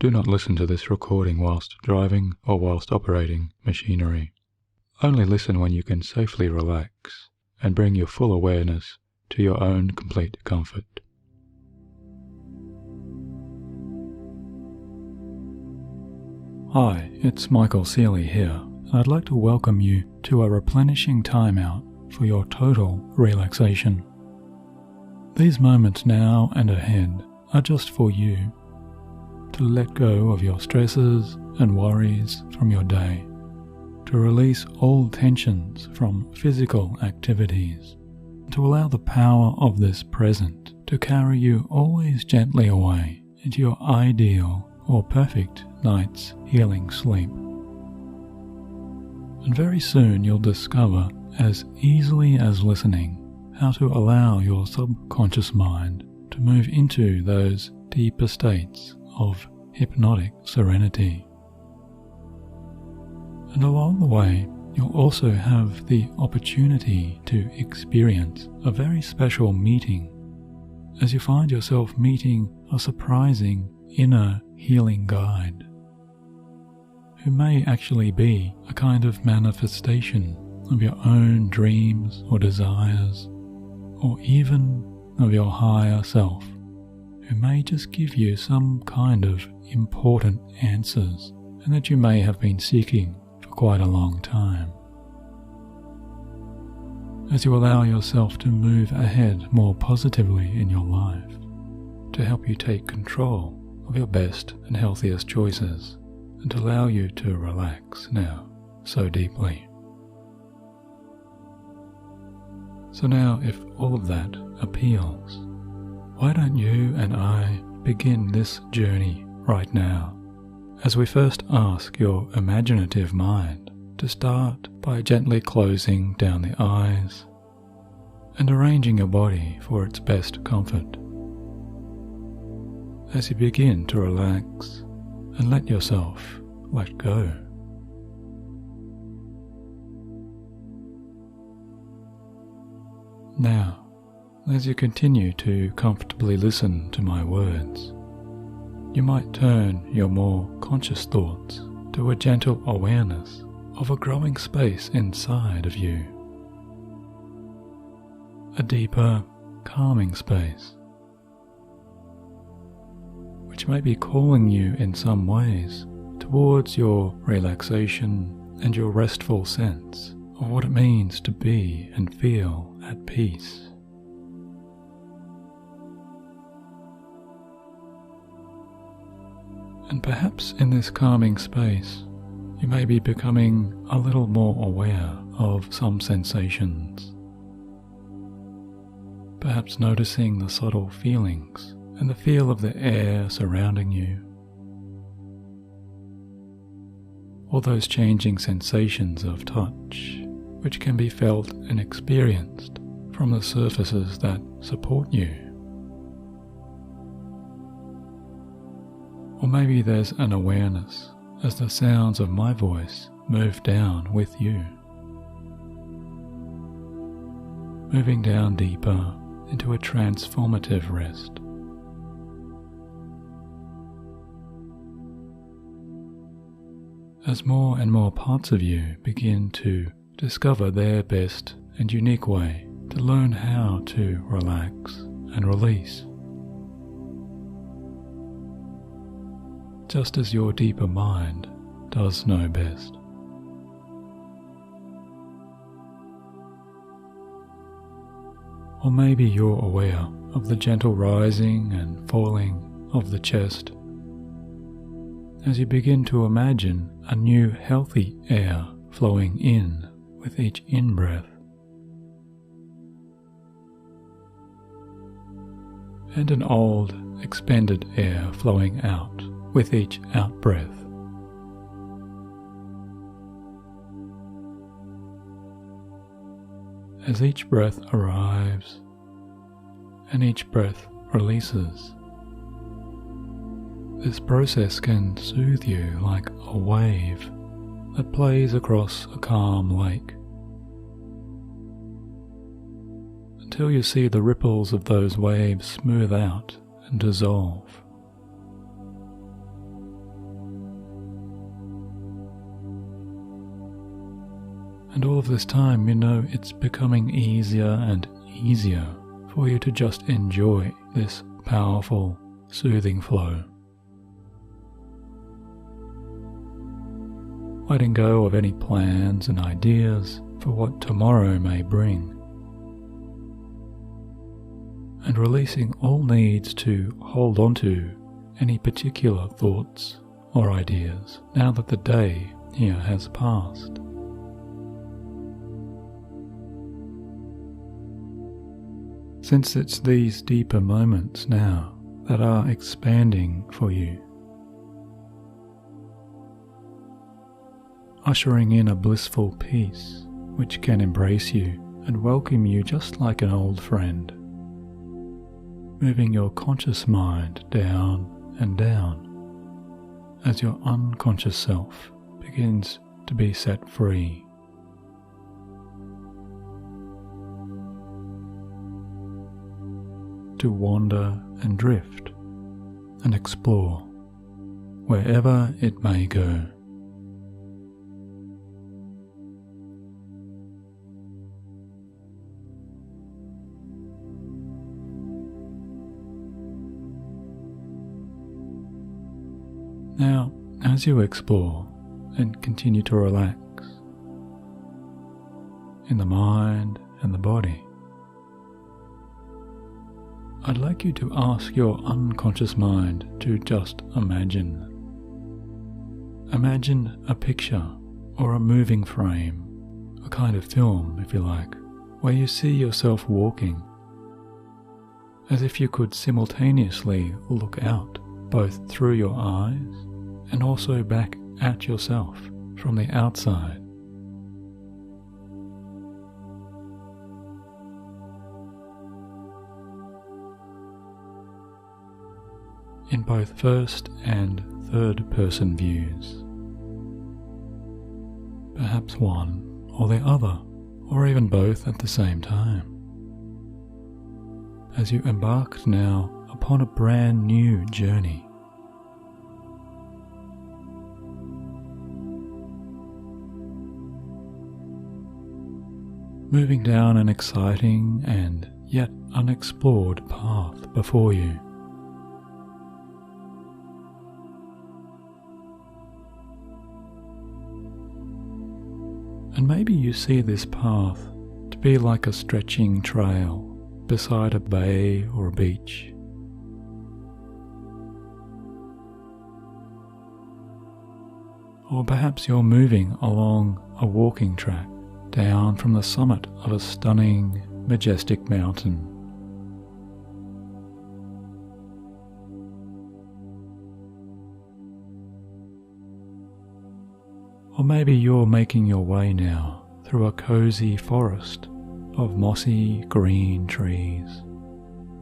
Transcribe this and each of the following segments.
Do not listen to this recording whilst driving or whilst operating machinery. Only listen when you can safely relax and bring your full awareness to your own complete comfort. Hi, it's Michael Seeley here, and I'd like to welcome you to a replenishing timeout for your total relaxation. These moments now and ahead are just for you to let go of your stresses and worries from your day, to release all tensions from physical activities, to allow the power of this present to carry you always gently away into your ideal or perfect night's healing sleep. And very soon you'll discover, as easily as listening, how to allow your subconscious mind to move into those deeper states of hypnotic serenity. And along the way, you'll also have the opportunity to experience a very special meeting as you find yourself meeting a surprising inner healing guide who may actually be a kind of manifestation of your own dreams or desires, or even of your higher self, who may just give you some kind of important answers and that you may have been seeking for quite a long time. As you allow yourself to move ahead more positively in your life, to help you take control of your best and healthiest choices, and to allow you to relax now so deeply. So now, if all of that appeals, why don't you and I begin this journey right now, as we first ask your imaginative mind to start by gently closing down the eyes and arranging your body for its best comfort. As you begin to relax and let yourself let go. Now, as you continue to comfortably listen to my words, you might turn your more conscious thoughts to a gentle awareness of a growing space inside of you, a deeper, calming space, which may be calling you in some ways towards your relaxation and your restful sense of what it means to be and feel at peace. And perhaps in this calming space, you may be becoming a little more aware of some sensations. Perhaps noticing the subtle feelings and the feel of the air surrounding you, or those changing sensations of touch which can be felt and experienced from the surfaces that support you. Or maybe there's an awareness as the sounds of my voice move down with you, moving down deeper into a transformative rest. As more and more parts of you begin to discover their best and unique way to learn how to relax and release, just as your deeper mind does know best. Or maybe you're aware of the gentle rising and falling of the chest as you begin to imagine a new healthy air flowing in with each in-breath, and an old, expended air flowing out with each out-breath. As each breath arrives and each breath releases, this process can soothe you like a wave that plays across a calm lake, until you see the ripples of those waves smooth out and dissolve, And all of this time, you know it's becoming easier and easier for you to just enjoy this powerful, soothing flow. Letting go of any plans and ideas for what tomorrow may bring. And releasing all needs to hold on to any particular thoughts or ideas now that the day here has passed. Since it's these deeper moments now that are expanding for you, ushering in a blissful peace which can embrace you and welcome you just like an old friend, moving your conscious mind down and down as your unconscious self begins to be set free. To wander and drift and explore wherever it may go. Now, as you explore and continue to relax in the mind and the body, I'd like you to ask your unconscious mind to just imagine. Imagine a picture or a moving frame, a kind of film, if you like, where you see yourself walking, as if you could simultaneously look out, both through your eyes and also back at yourself from the outside. In both first and third person views. Perhaps one or the other, or even both at the same time. As you embarked now upon a brand new journey. Moving down an exciting and yet unexplored path before you. And maybe you see this path to be like a stretching trail beside a bay or a beach. Or perhaps you're moving along a walking track down from the summit of a stunning, majestic mountain. Or maybe you're making your way now through a cozy forest of mossy green trees,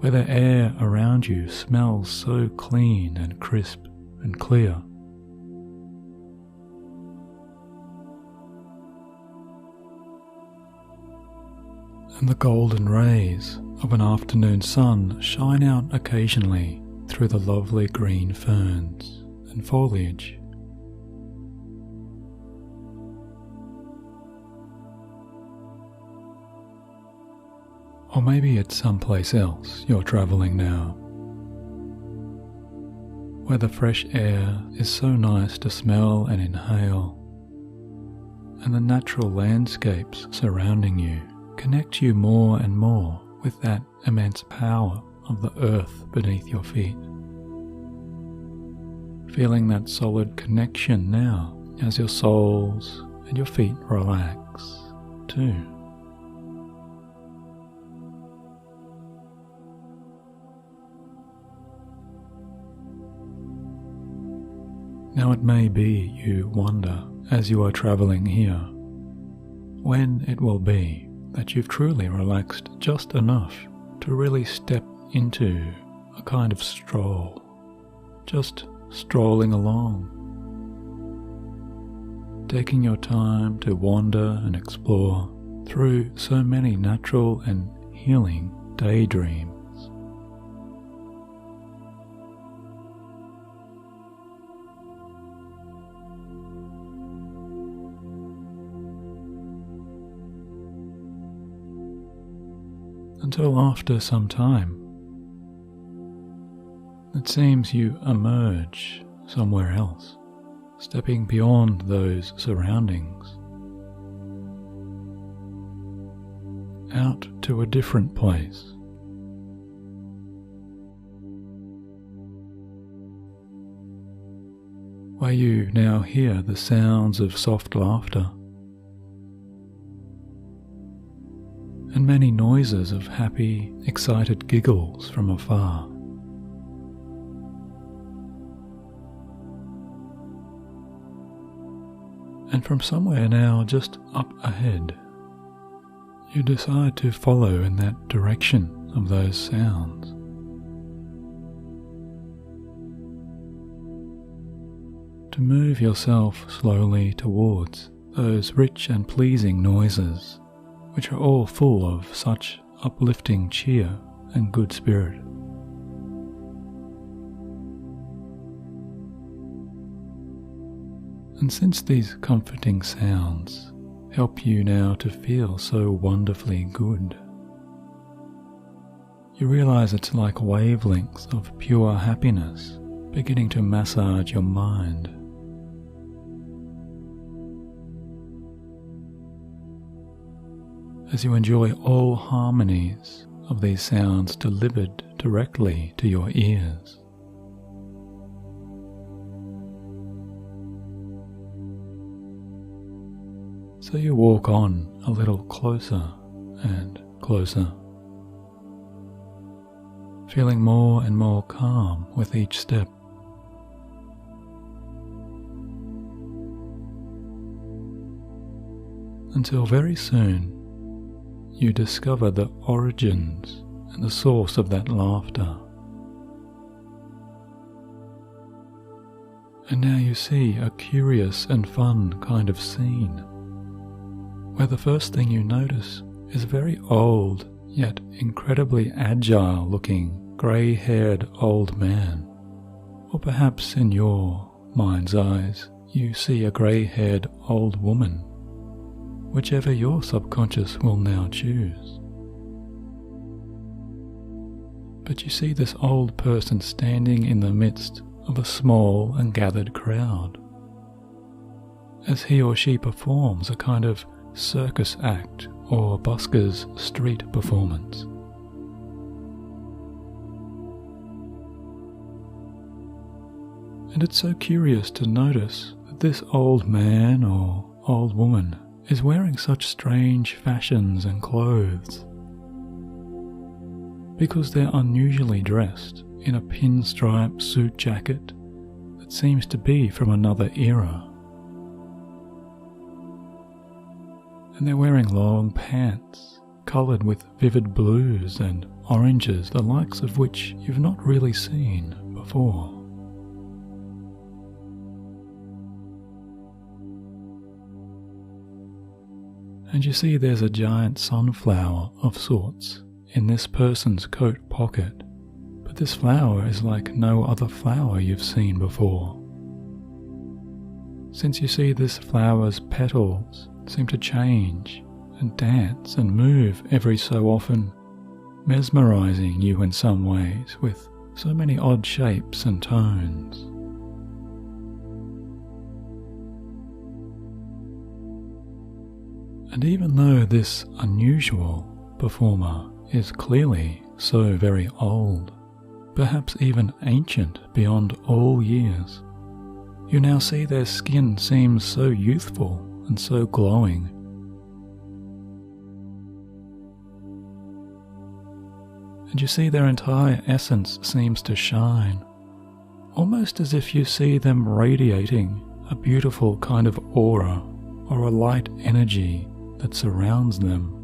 where the air around you smells so clean and crisp and clear. And the golden rays of an afternoon sun shine out occasionally through the lovely green ferns and foliage. Or maybe it's someplace else you're travelling now, where the fresh air is so nice to smell and inhale, and the natural landscapes surrounding you connect you more and more with that immense power of the earth beneath your feet. Feeling that solid connection now as your soles and your feet relax too. Now it may be you wonder as you are travelling here when it will be that you've truly relaxed just enough to really step into a kind of stroll, just strolling along, taking your time to wander and explore through so many natural and healing daydreams. until after some time, it seems you emerge somewhere else, stepping beyond those surroundings, out to a different place. Where you now hear the sounds of soft laughter and many noises of happy, excited giggles from afar. And from somewhere now just up ahead, you decide to follow in that direction of those sounds. To move yourself slowly towards those rich and pleasing noises, which are all full of such uplifting cheer and good spirit. And since these comforting sounds help you now to feel so wonderfully good, you realize it's like wavelengths of pure happiness beginning to massage your mind. As you enjoy all harmonies of these sounds delivered directly to your ears. So you walk on a little closer and closer, feeling more and more calm with each step. Until very soon, you discover the origins and the source of that laughter. And now you see a curious and fun kind of scene, where the first thing you notice is a very old, yet incredibly agile looking, grey-haired old man. Or perhaps in your mind's eyes, you see a grey-haired old woman, whichever your subconscious will now choose. But you see this old person standing in the midst of a small and gathered crowd, as he or she performs a kind of circus act or busker's street performance. And it's so curious to notice that this old man or old woman is wearing such strange fashions and clothes, because they're unusually dressed in a pinstripe suit jacket that seems to be from another era. And they're wearing long pants coloured with vivid blues and oranges, the likes of which you've not really seen before. And you see there's a giant sunflower of sorts in this person's coat pocket, but this flower is like no other flower you've seen before. Since you see this flower's petals seem to change and dance and move every so often, mesmerizing you in some ways with so many odd shapes and tones. And even though this unusual performer is clearly so very old, perhaps even ancient beyond all years, you now see their skin seems so youthful and so glowing. And you see their entire essence seems to shine, almost as if you see them radiating a beautiful kind of aura or a light energy that surrounds them.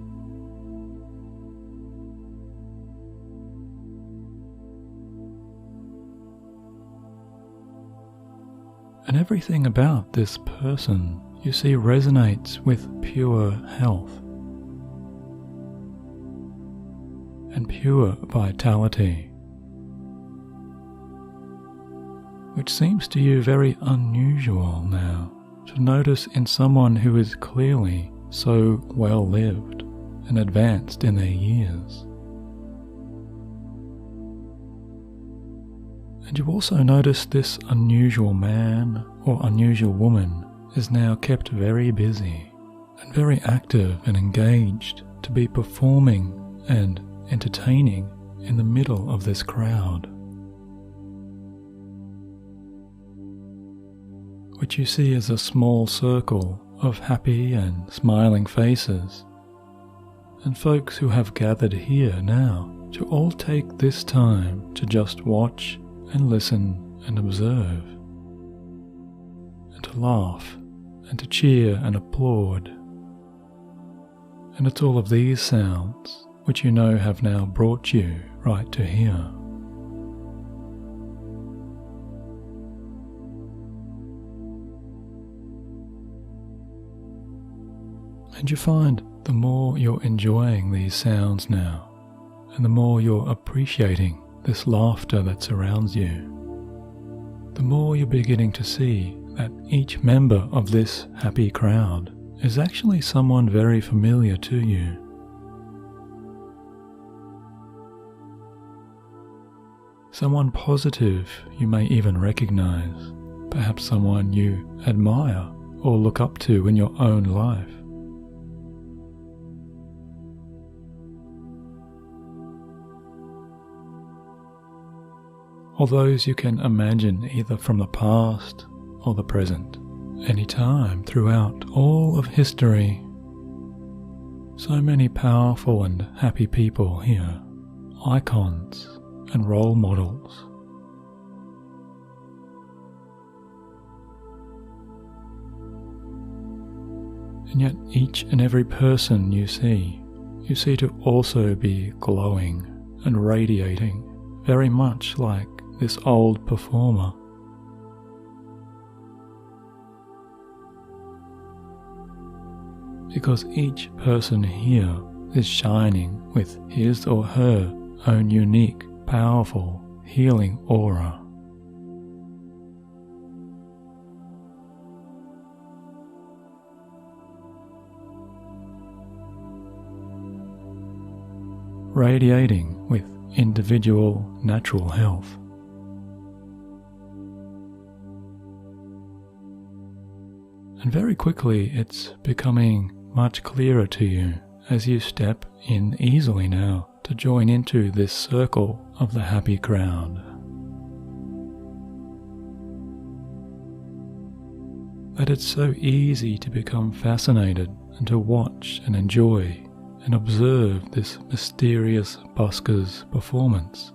And everything about this person you see resonates with pure health and pure vitality, which seems to you very unusual now to notice in someone who is clearly so well lived and advanced in their years. And you also notice this unusual man or unusual woman is now kept very busy and very active and engaged to be performing and entertaining in the middle of this crowd, which you see as a small circle of happy and smiling faces, and folks who have gathered here now to all take this time to just watch and listen and observe, and to laugh and to cheer and applaud. And it's all of these sounds which you know have now brought you right to here. And you find the more you're enjoying these sounds now, and the more you're appreciating this laughter that surrounds you, the more you're beginning to see that each member of this happy crowd is actually someone very familiar to you. Someone positive you may even recognize, perhaps someone you admire or look up to in your own life. Or those you can imagine either from the past or the present, any time throughout all of history. So many powerful and happy people here, icons and role models. And yet each and every person you see to also be glowing and radiating, very much like this old performer. Because each person here is shining with his or her own unique, powerful, healing aura. Radiating with individual natural health. And very quickly it's becoming much clearer to you as you step in easily now to join into this circle of the happy crowd. That it's so easy to become fascinated and to watch and enjoy and observe this mysterious busker's performance.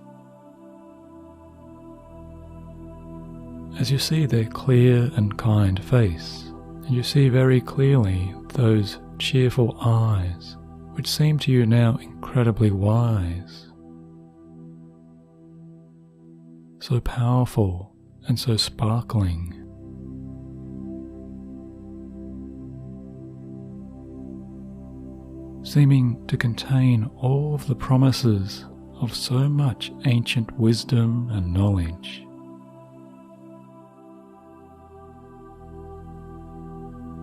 As you see their clear and kind face, and you see very clearly those cheerful eyes, which seem to you now incredibly wise, so powerful and so sparkling. Seeming to contain all of the promises of so much ancient wisdom and knowledge.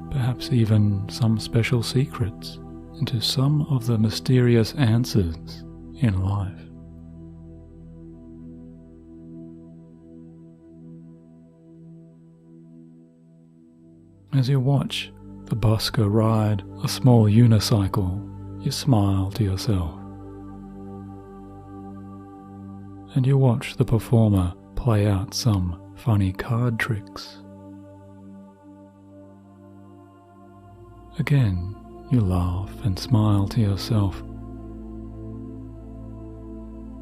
Perhaps even some special secrets into some of the mysterious answers in life. As you watch the busker ride a small unicycle, you smile to yourself. And you watch the performer play out some funny card tricks. Again, you laugh and smile to yourself.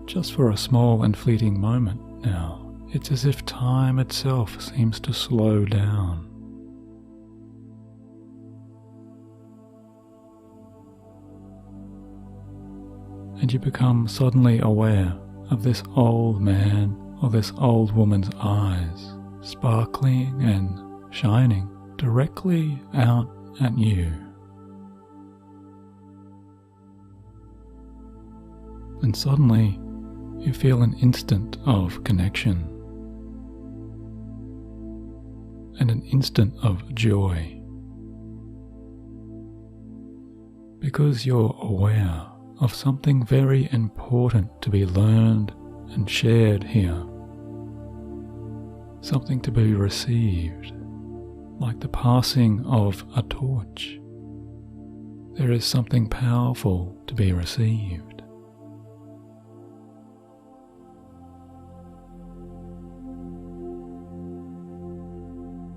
Just for a small and fleeting moment now, it's as if time itself seems to slow down. And you become suddenly aware of this old man or this old woman's eyes, sparkling and shining directly out at you. And suddenly you feel an instant of connection and an instant of joy, because you're aware of something very important to be learned and shared here. something to be received, like the passing of a torch. There is something powerful to be received.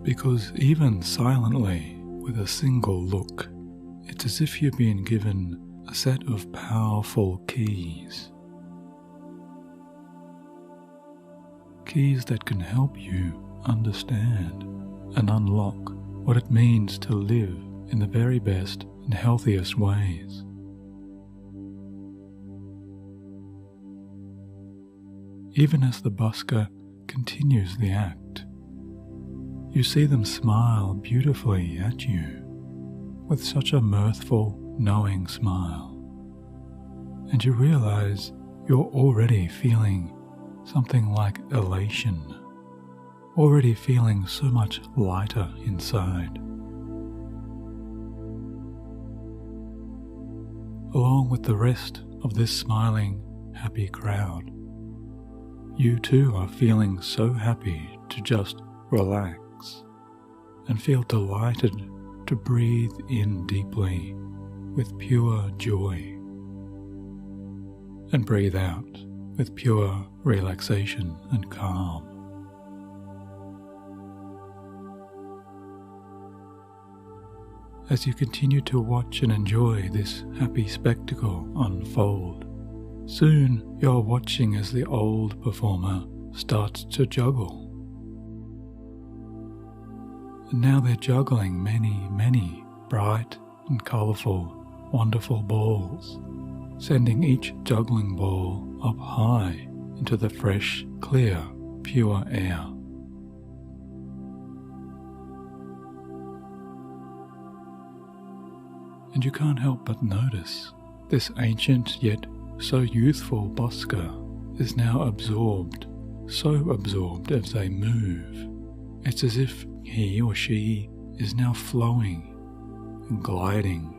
Because even silently, with a single look, it's as if you've been given a set of powerful keys. Keys that can help you understand and unlock what it means to live in the very best and healthiest ways. Even as the busker continues the act, you see them smile beautifully at you with such a mirthful, knowing smile, and you realize you're already feeling something like elation, already feeling so much lighter inside. Along with the rest of this smiling, happy crowd, you too are feeling so happy to just relax and feel delighted to breathe in deeply with pure joy and breathe out with pure relaxation and calm. As you continue to watch and enjoy this happy spectacle unfold, soon you're watching as the old performer starts to juggle. And now they're juggling many bright and colourful, wonderful balls, sending each juggling ball up high into the fresh, clear, pure air. And you can't help but notice this ancient yet so youthful busker is now absorbed, so absorbed as they move. It's as if he or she is now flowing and gliding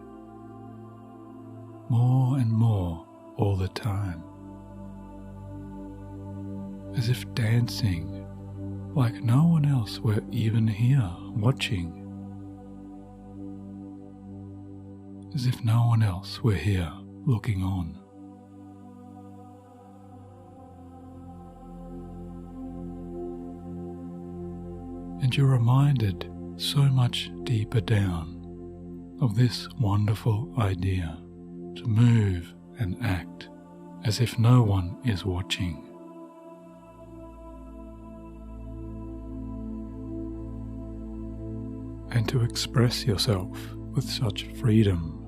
more and more all the time, as if dancing like no one else were even here watching, as if no one else were here looking on. And you're reminded so much deeper down of this wonderful idea to move and act as if no one is watching. And to express yourself with such freedom,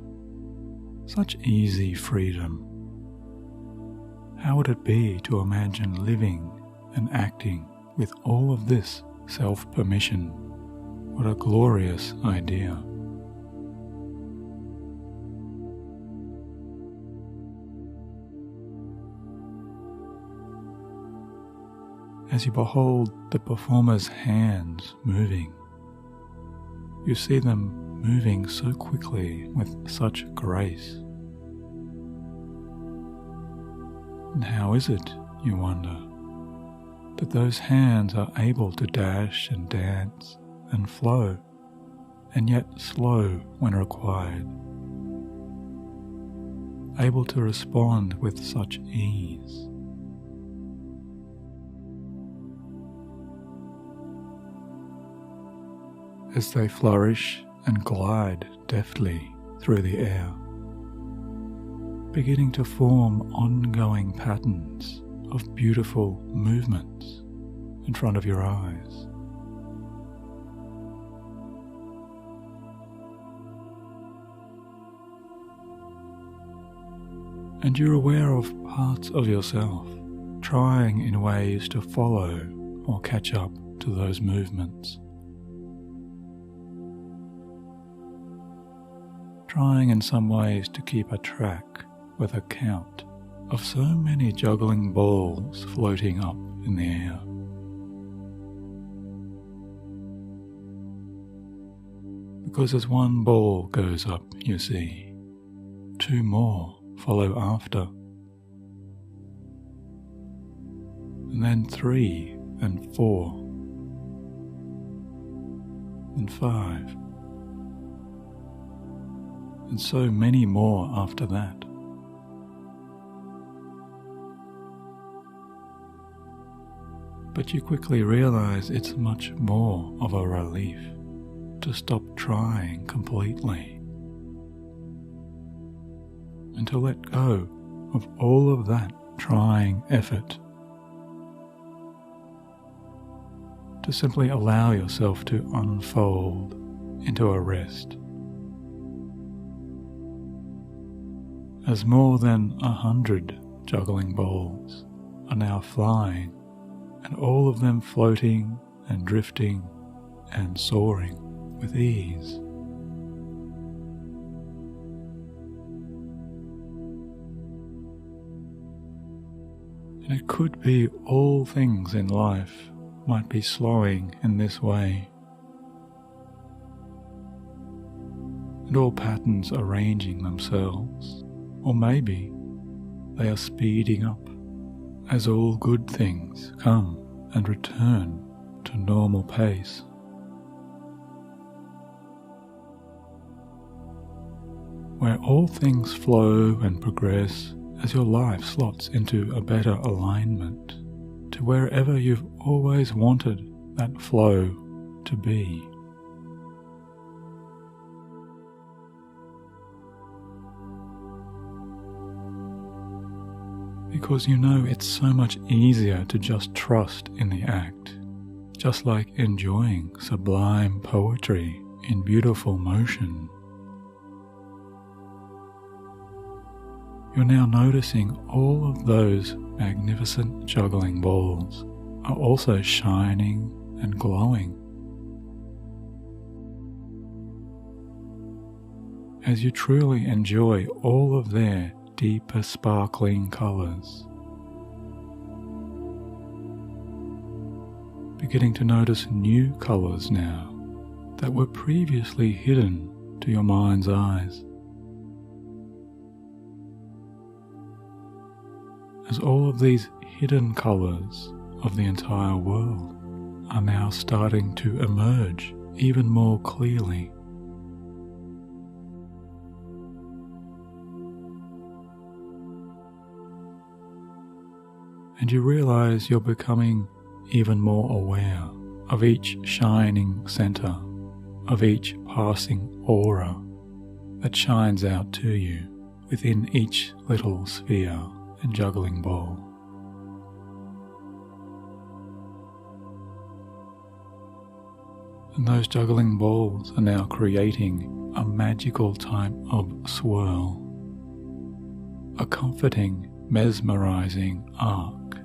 such easy freedom. How would it be to imagine living and acting with all of this self-permission? What a glorious idea. As you behold the performer's hands moving, you see them moving so quickly with such grace. And how is it, you wonder, that those hands are able to dash and dance and flow, and yet slow when required, able to respond with such ease? As they flourish and glide deftly through the air, beginning to form ongoing patterns of beautiful movements in front of your eyes. And you're aware of parts of yourself trying in ways to follow or catch up to those movements. Trying in some ways to keep a track with a count of so many juggling balls floating up in the air. Because as one ball goes up, you see, two more follow after, and then 3 and 4, and 5. And so many more after that. But you quickly realize it's much more of a relief to stop trying completely and to let go of all of that trying effort, to simply allow yourself to unfold into a rest. As more than 100 juggling balls are now flying, and all of them floating and drifting and soaring with ease. And it could be all things in life might be slowing in this way, and all patterns arranging themselves, or maybe they are speeding up as all good things come and return to normal pace. Where all things flow and progress as your life slots into a better alignment to wherever you've always wanted that flow to be. Because you know it's so much easier to just trust in the act, just like enjoying sublime poetry in beautiful motion. You're now noticing all of those magnificent juggling balls are also shining and glowing. As you truly enjoy all of their deeper sparkling colours, beginning to notice new colours now that were previously hidden to your mind's eyes. As all of these hidden colours of the entire world are now starting to emerge even more clearly. And you realize you're becoming even more aware of each shining center, of each passing aura that shines out to you within each little sphere and juggling ball. And those juggling balls are now creating a magical type of swirl, a comforting, mesmerizing arc.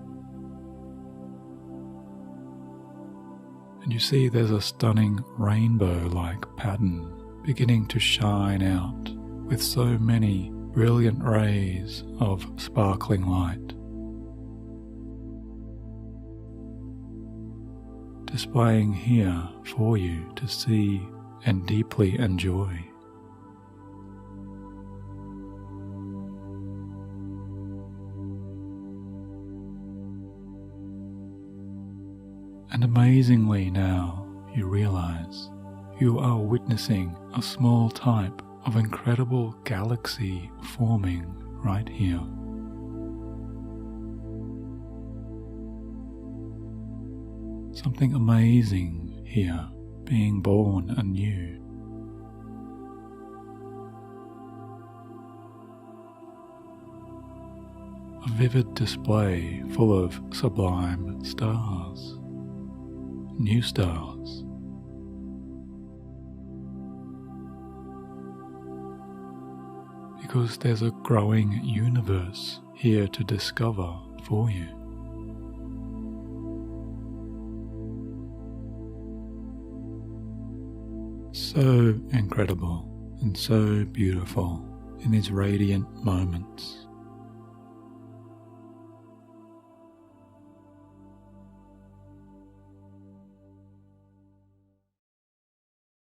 And you see there's a stunning rainbow-like pattern beginning to shine out with so many brilliant rays of sparkling light, displaying here for you to see and deeply enjoy. And amazingly now you realize you are witnessing a small type of incredible galaxy forming right here. Something amazing here being born anew. A vivid display full of sublime stars, new stars. Because there's a growing universe here to discover for you. So incredible and so beautiful in these radiant moments.